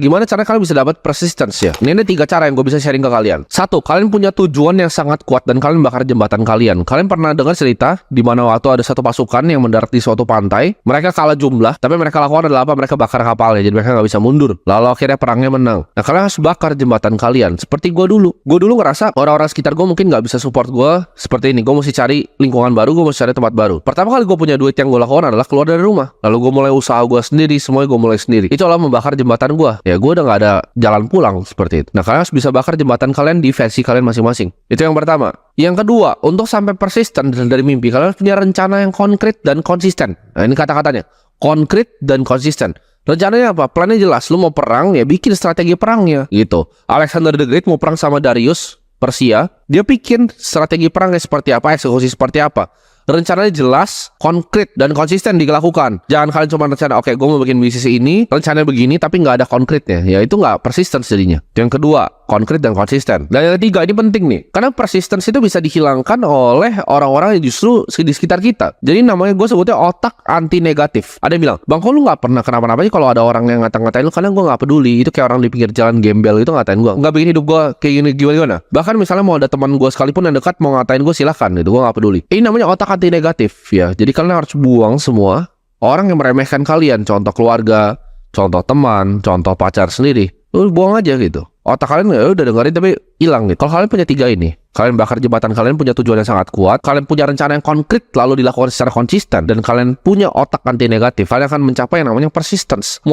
Gimana cara kalian bisa dapat persistence ya? Ini ada 3 cara yang gue bisa sharing ke kalian. 1, kalian punya tujuan yang sangat kuat dan kalian bakar jembatan kalian. Kalian pernah dengar cerita di mana waktu ada satu pasukan yang mendarat di suatu pantai, mereka kalah jumlah, tapi mereka lakukan adalah apa? Mereka bakar kapalnya, jadi mereka nggak bisa mundur. Lalu akhirnya perangnya menang. Nah, kalian harus bakar jembatan kalian. Seperti gue dulu. Gue dulu ngerasa orang-orang sekitar gue mungkin nggak bisa support gue seperti ini. Gue mesti cari lingkungan baru, gue mesti cari tempat baru. Pertama kali gue punya duit yang gue lakukan adalah keluar dari rumah. Lalu gue mulai usaha gue sendiri, semuanya gue mulai sendiri. Itu adalah membakar jembatan gue. Ya, gue udah nggak ada jalan pulang seperti itu. Nah, kalian harus bisa bakar jembatan kalian di versi kalian masing-masing. Itu yang pertama. Yang kedua, untuk sampai persisten dari mimpi, kalian harus punya rencana yang konkret dan konsisten. Nah, ini kata-katanya. Konkret dan konsisten. Rencananya apa? Plannya jelas. Lu mau perang, ya bikin strategi perangnya. Gitu. Alexander the Great mau perang sama Darius Persia. Dia bikin strategi perangnya seperti apa, eksekusi seperti apa. Rencananya jelas, konkret, dan konsisten dilakukan. Jangan kalian cuma rencana, oke, gue mau bikin bisnis ini, rencananya begini, tapi nggak ada konkretnya. Ya itu nggak persistence jadinya. Yang kedua, konkret dan konsisten. Dan yang ketiga, ini penting nih. Karena persistence itu bisa dihilangkan oleh orang-orang yang justru di sekitar kita. Jadi namanya gue sebutnya otak anti negatif. Ada yang bilang, bang, kok lu nggak pernah kenapa-napa aja kalau ada orang yang ngata-ngatain lu, karena gue nggak peduli. Itu kayak orang di pinggir jalan gembel itu ngatain gue. Nggak bikin hidup gue kayak gini-gimana. Bahkan misalnya mau ada teman gue sekalipun yang dekat mau ngatain gue, silahkan. Gitu, gue nggak peduli. Ini namanya otak anti negatif ya. Jadi kalian harus buang semua orang yang meremehkan kalian. Contoh keluarga, contoh teman, contoh pacar sendiri. Lu buang aja gitu. Otak kalian ya udah dengerin tapi hilang gitu. Kalau kalian punya 3 ini, kalian bakar jembatan, kalian punya tujuan yang sangat kuat, kalian punya rencana yang konkret lalu dilakukan secara konsisten, dan kalian punya otak anti negatif, kalian akan mencapai yang namanya persistence.